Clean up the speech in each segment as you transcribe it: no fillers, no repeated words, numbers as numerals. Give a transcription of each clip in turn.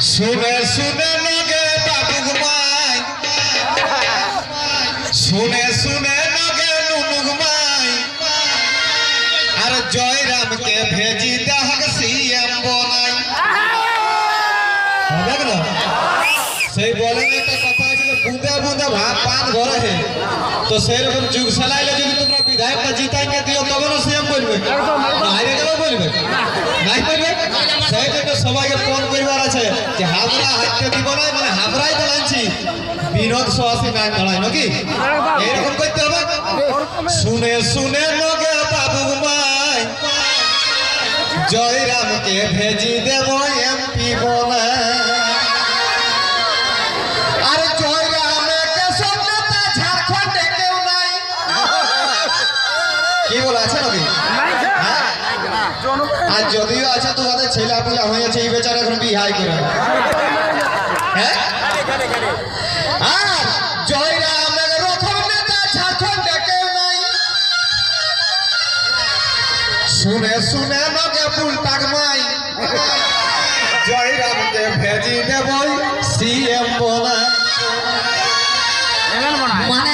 सुने सुने नगे बाबू माई सुने सुने नगे नुनुग माई और जयराम के भेजी दहक सीएम बनाई হবে না সেই বলে না একটা কথা আছে যে বুঁদে বুঁদে ভাত পান ভরে হে তো সেই রকম যুগ চালাইলে যদি তোমরা বিধায়কটা জিতাইকে দিও তবে না সিএম বলবে বাইরে গেলেও বলবে নাই বলবে সেই জন্য সবাইকে ফোন করবার আছে যে হাবরা হাতে দিব না মানে হাবরাই বলাইছি বিনোদ সোয়াসি নাই দাঁড়াই নাকি এরকম করতে হবে শুনে শুনে নগে বাবু মাই জয়রামকে ভেজি দেব এমপি বনা আরে জয়রামকে সন্তান ঝাড়খণ্ডে কেউ নাই কি বলা আছে নাকি আর যদিও আছে তোমাদের ছেলা পিলা হয়েছে এই বেচারা এখন বিহাই করে হ্যাঁ আর জয়রামের প্রথম নেতা ঝাড়খণ্ডে কেউ নাই শুনে শুনে নগে পুলটাক মাই জয়রামকে ভেজি দেব সিএম বনা মানে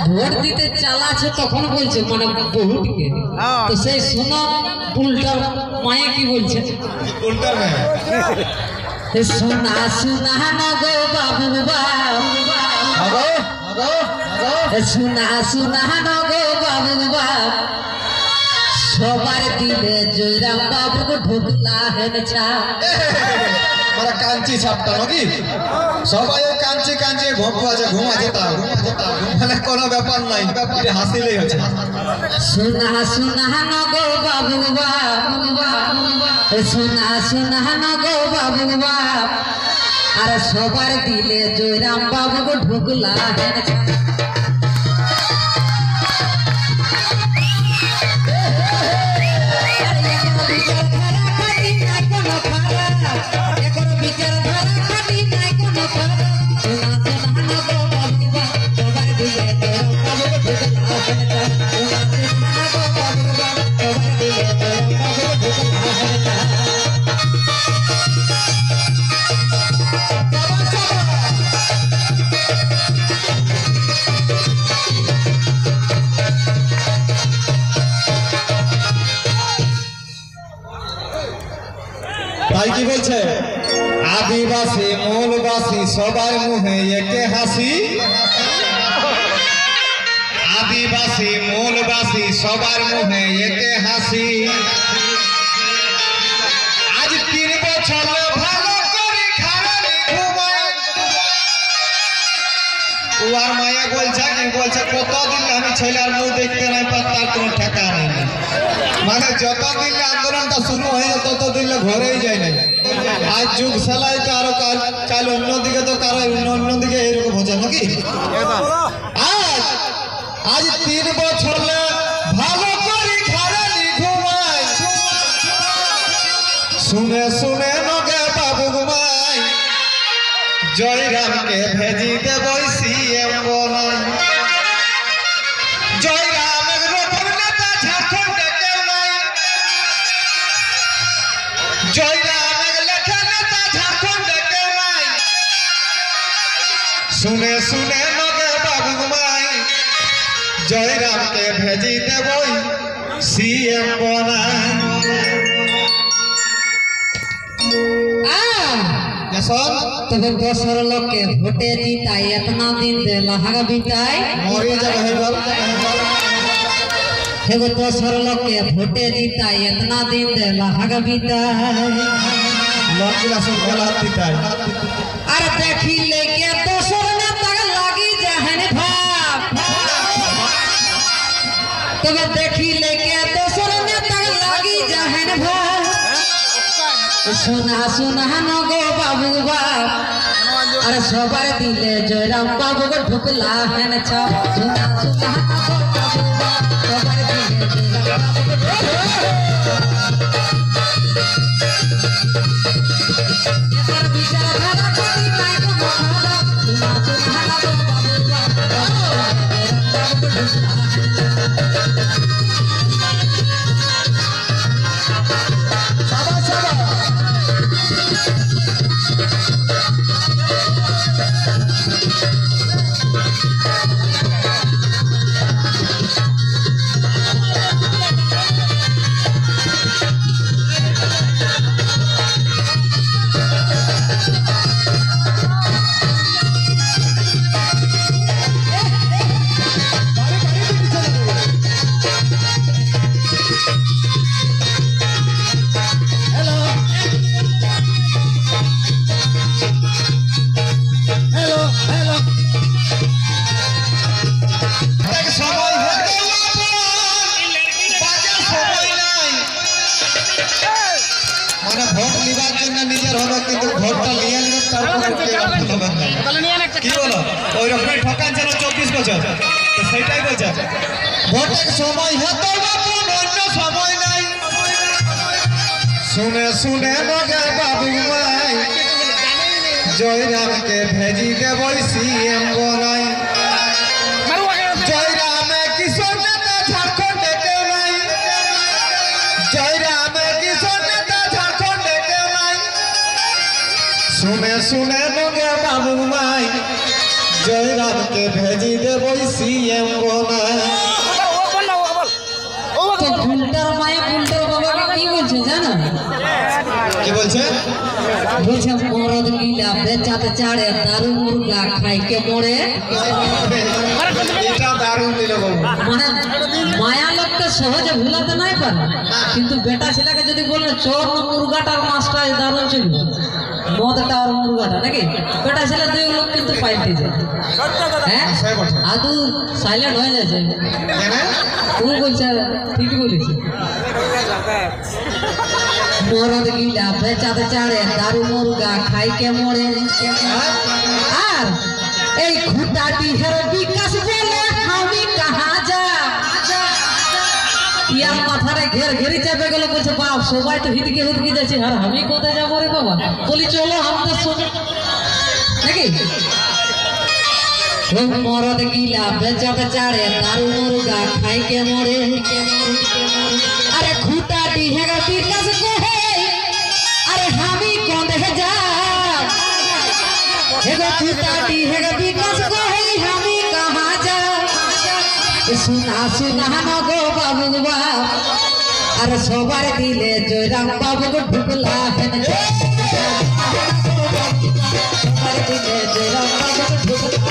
ভোট দিতে চালাছে তখন বলছে মানে বহুটিকে তো সেই শোনো উল্টার মায়ে কি বলছে উল্টার মায়ে সোনা সোনা নগো বাবু বাবু সোনা সোনা নগো বাবু বাবু সবার দিলে জয়রাম বাবু ঢুকলা হেনছা মানে কাঞ্চি ছাপটা নাকি সবাই কাঞ্চি কাঞ্চি ঘুমাচ্ছে মানে কোনো ব্যাপার নাই এটা হাসিলেই হচ্ছে সোনা সোনা নগো বাবু সোনা সোনা নগো বাবু আর সবার দিলে জয়রাম বাবু ঢুকলা হেনছা তাই কি বলছে আদিবাসী মূলবাসী সবার মুখে একে হাসি আদিবাসী মূলবাসী সবার মুখে একে হাসি আজ 3 বছর ভালো করে খারানি ঘুমায় ওর মায়া বলছে কি বলছে কতদিন আমি ছেলের মুখ দেখতে নাই পার কোনো ঠেকা নেই মানে যতদিন আন্দোলনটা শুরু হয়ে ততদিন ঘরেই যায় না আজ যুগ চালাই তো আরো কাল অন্যদিকে তো কারো অন্যদিকে এরকম হচ্ছে নাকি আজ আজ 3 বছর ভালো করে খারানি ঘুমাই শুনে শুনে নগে বাবু ঘুমাই জয়রামকে ভেজি দেব সিএম বনাই জয়রামের প্রথম নেতা ঝাড়খণ্ডে কেউ নাই জয়রামের লেখা নেতা ঝাড়খণ্ডে কেউ নাই শুনে শুনে নগে বাবু মাই জয়রামকে ভেজি দেব সিএম বনাই তবে বছর লোককে ভোটে জিতাই এতনা দিন লাহাগা বিটাই মরে যাবে হেগো বছর লোককে ভোটে জিতাই এতনা দিন লাহাগা বিটাই লোকগুলা সব গলা দিতাই আর দেখি লেগে দোসর নেতা লাগি যাহেন ভাব তবে দেখি লেগে দোসর নেতা লাগি যাহেন ভাব সোনা সোনা নগো বাবু বাপ আর সবার দিলে জয়রাম বাবু ঢুকলা হেন ছাপ সোনা সোনা নগো বাবু বাপ সবার দিলে জয়রাম বাবু বিচার ধারা করি নাই কোনো খারা সোনা সোনা নগো বাবু বাপ কি বলো ওই রকমের ঠকান ছিল 24 বছর তো সেটাই বলছে ভোটের সময় হতো বাবু অন্য সময় নাই শুনে শুনে মগে বাবু ভাই জয়রামকে ভেজি দেব সিএম বনাই জয়রামে কিশোর নেতা ঝাড়খণ্ডে কেউ নাই জয়রামে কিশোর নেতা ঝাড়খণ্ডে কেউ নাই শুনে শুনে মগে বাবু ভাই জয়রামকে ভেজি দেব সিএম বনাই তো গুলটার মায়ে গুলটার বাবা কি বলছে জানো কি বলছে বলছে মরদ গিলা বেচাতে চাড়ে দারু মুরগা খাই কে মরে এটা দারুণ দিল বাবু মানে মায়া লোককে সহজে ভুলাতে নাই পারে কিন্তু বেটা ছেলেকে যদি বলে চোর মুরগাটার মাছটা দারুণ ছিল মদটা আর মুরগাটা নাকি বেটা ছেলে দুই লোক কিন্তু পাইতে যায় হ্যাঁ আদু সাইলেন্ট হয়ে যাচ্ছে তুমি বলছে ঠিক বলেছি মরদ গিলা বেচাতে চাড়ে দারু মুরগা খাই কে মরে আর এই খুঁটাটি হের বিকাশ বলে আমি কাহা যা ইয়ার মাথারে ঘের ঘেরি চেপে গেল বলছে বাপ সবাই তো হিদকে হুদকে যাচ্ছে আর আমি কোথায় যাবো রে বাবা বলি চলো আমাদের সঙ্গে নাকি মরদ গিলা বেচাতে চাড়ে দারু মুরগা খাই কে মরে আরে খুঁটাটি হের বিকাশ কহে আরে আমি কোথায় যা हेगा खुटाटी हेगा विकास कहे हमी कहाँ जा सुना सुना गो बाबुआ अरे सबार दिले जयराम बाबू को ढुकला है सबार दिले जयराम बाबू को ढुकला